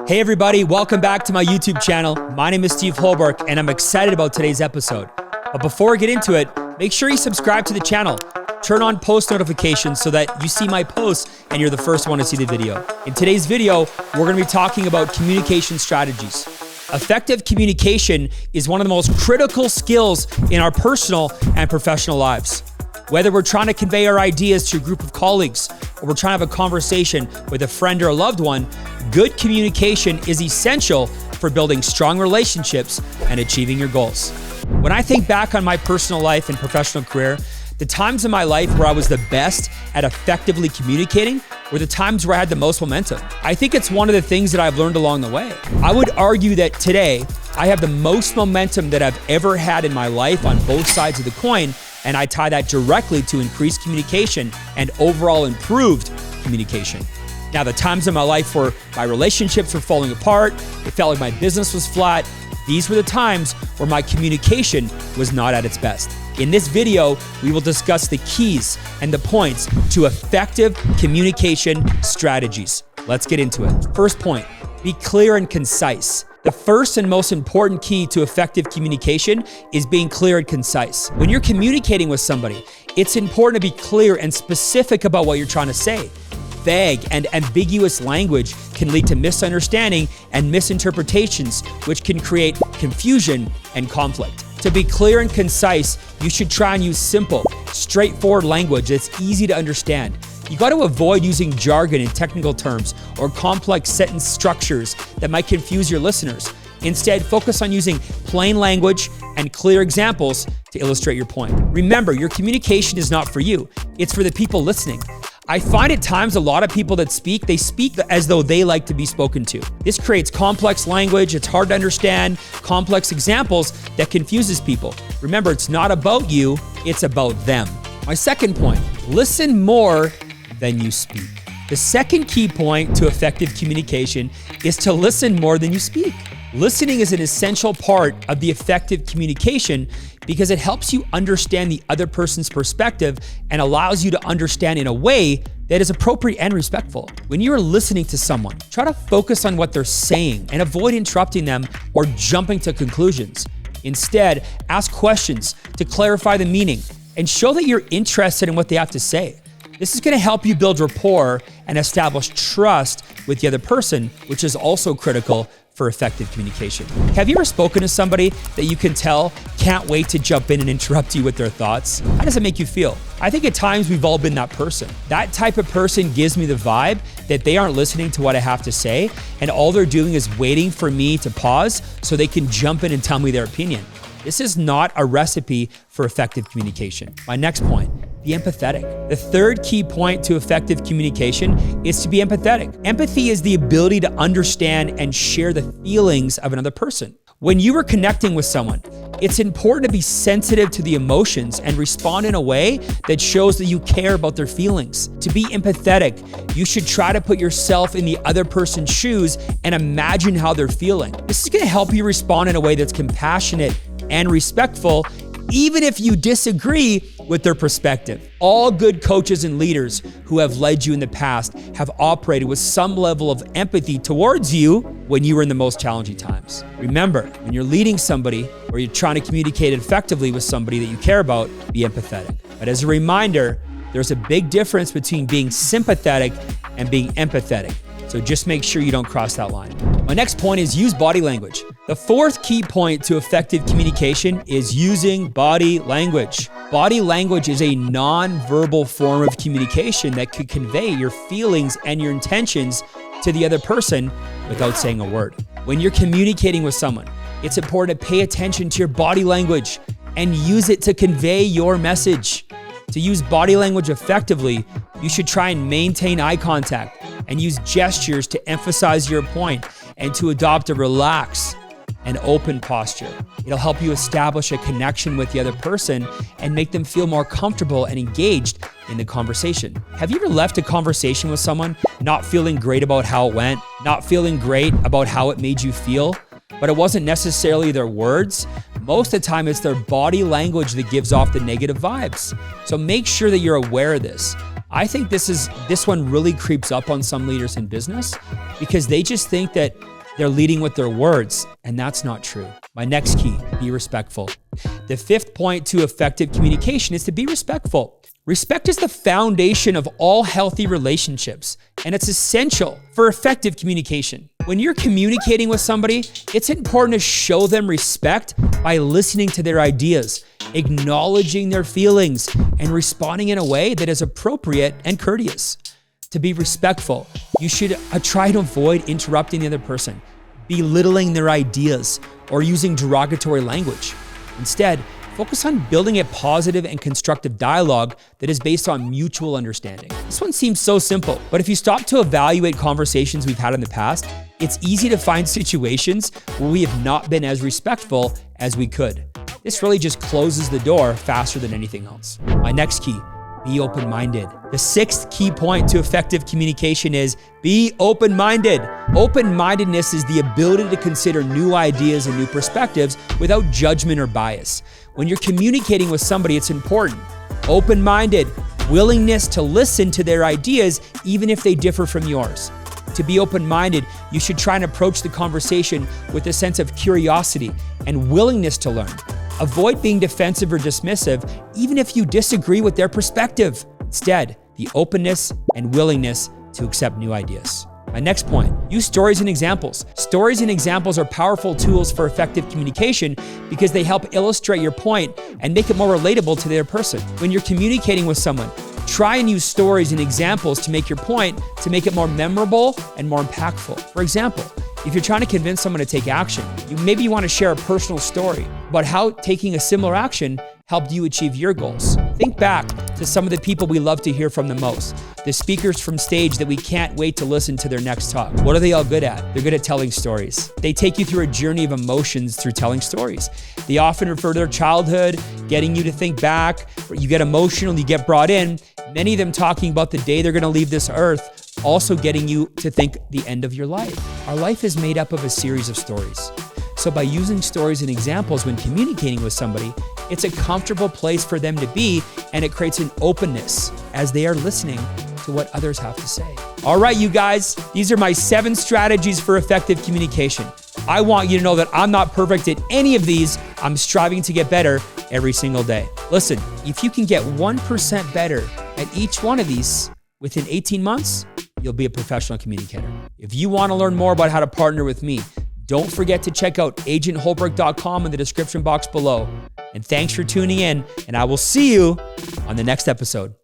Hey everybody, welcome back to my YouTube channel. My name is Steve Holbrook and I'm excited about today's episode. But before we get into it, make sure you subscribe to the channel. Turn on post notifications so that you see my posts and you're the first one to see the video. In today's video, we're gonna be talking about communication strategies. Effective communication is one of the most critical skills in our personal and professional lives. Whether we're trying to convey our ideas to a group of colleagues or we're trying to have a conversation with a friend or a loved one, good communication is essential for building strong relationships and achieving your goals. When I think back on my personal life and professional career, the times in my life where I was the best at effectively communicating were the times where I had the most momentum. I think it's one of the things that I've learned along the way. I would argue that today, I have the most momentum that I've ever had in my life on both sides of the coin, and I tie that directly to increased communication and overall improved communication. Now, the times in my life where my relationships were falling apart, it felt like my business was flat, these were the times where my communication was not at its best. In this video, we will discuss the keys and the points to effective communication strategies. Let's get into it. First point, be clear and concise. The first and most important key to effective communication is being clear and concise. When you're communicating with somebody, it's important to be clear and specific about what you're trying to say. Vague and ambiguous language can lead to misunderstanding and misinterpretations, which can create confusion and conflict. To be clear and concise, you should try and use simple, straightforward language that's easy to understand. You got to avoid using jargon and technical terms or complex sentence structures that might confuse your listeners. Instead, focus on using plain language and clear examples to illustrate your point. Remember, your communication is not for you. It's for the people listening. I find at times a lot of people that speak, they speak as though they like to be spoken to. This creates complex language, it's hard to understand, complex examples that confuses people. Remember, it's not about you, it's about them. My second point, listen more than you speak. The second key point to effective communication is to listen more than you speak. Listening is an essential part of the effective communication because it helps you understand the other person's perspective and allows you to understand in a way that is appropriate and respectful. When you're listening to someone, try to focus on what they're saying and avoid interrupting them or jumping to conclusions. Instead, ask questions to clarify the meaning and show that you're interested in what they have to say. This is going to help you build rapport and establish trust with the other person, which is also critical for effective communication. Have you ever spoken to somebody that you can tell can't wait to jump in and interrupt you with their thoughts? How does it make you feel? I think at times we've all been that person. That type of person gives me the vibe that they aren't listening to what I have to say, and all they're doing is waiting for me to pause so they can jump in and tell me their opinion. This is not a recipe for effective communication. My next point, be empathetic. The third key point to effective communication is to be empathetic. Empathy is the ability to understand and share the feelings of another person. When you are connecting with someone, it's important to be sensitive to the emotions and respond in a way that shows that you care about their feelings. To be empathetic, you should try to put yourself in the other person's shoes and imagine how they're feeling. This is going to help you respond in a way that's compassionate and respectful, even if you disagree with their perspective. All good coaches and leaders who have led you in the past have operated with some level of empathy towards you when you were in the most challenging times. Remember, when you're leading somebody or you're trying to communicate effectively with somebody that you care about, be empathetic. But as a reminder, there's a big difference between being sympathetic and being empathetic. So just make sure you don't cross that line. My next point is use body language. The fourth key point to effective communication is using body language. Body language is a non-verbal form of communication that could convey your feelings and your intentions to the other person without saying a word. When you're communicating with someone, it's important to pay attention to your body language and use it to convey your message. To use body language effectively, you should try and maintain eye contact and use gestures to emphasize your point and to adopt a relaxed and open posture. It'll help you establish a connection with the other person and make them feel more comfortable and engaged in the conversation. Have you ever left a conversation with someone not feeling great about how it went, not feeling great about how it made you feel, but it wasn't necessarily their words? Most of the time, it's their body language that gives off the negative vibes. So make sure that you're aware of this. I think this one really creeps up on some leaders in business because they just think that they're leading with their words, and that's not true. My next key, be respectful. The fifth point to effective communication is to be respectful. Respect is the foundation of all healthy relationships, and it's essential for effective communication. When you're communicating with somebody, it's important to show them respect by listening to their ideas, acknowledging their feelings, and responding in a way that is appropriate and courteous. To be respectful, you should try to avoid interrupting the other person, belittling their ideas, or using derogatory language. Instead, focus on building a positive and constructive dialogue that is based on mutual understanding. This one seems so simple, but if you stop to evaluate conversations we've had in the past, it's easy to find situations where we have not been as respectful as we could. This really just closes the door faster than anything else. My next key, be open-minded. The sixth key point to effective communication is be open-minded. Open-mindedness is the ability to consider new ideas and new perspectives without judgment or bias. When you're communicating with somebody, it's important. Open-minded, willingness to listen to their ideas even if they differ from yours. To be open-minded, you should try and approach the conversation with a sense of curiosity and willingness to learn. Avoid being defensive or dismissive, even if you disagree with their perspective. Instead, the openness and willingness to accept new ideas. My next point, use stories and examples. Stories and examples are powerful tools for effective communication because they help illustrate your point and make it more relatable to the other person. When you're communicating with someone, try and use stories and examples to make your point, to make it more memorable and more impactful. For example, if you're trying to convince someone to take action, maybe you want to share a personal story about how taking a similar action helped you achieve your goals. Think back to some of the people we love to hear from the most, the speakers from stage that we can't wait to listen to their next talk. What are they all good at? They're good at telling stories. They take you through a journey of emotions through telling stories. They often refer to their childhood, getting you to think back. You get emotional, you get brought in. Many of them talking about the day they're going to leave this earth, also getting you to think the end of your life. Our life is made up of a series of stories. So by using stories and examples when communicating with somebody, it's a comfortable place for them to be, and it creates an openness as they are listening to what others have to say. All right, you guys, these are my 7 strategies for effective communication. I want you to know that I'm not perfect at any of these. I'm striving to get better every single day. Listen, if you can get 1% better at each one of these within 18 months, you'll be a professional communicator. If you want to learn more about how to partner with me, don't forget to check out agentholbrook.com in the description box below. And thanks for tuning in, and I will see you on the next episode.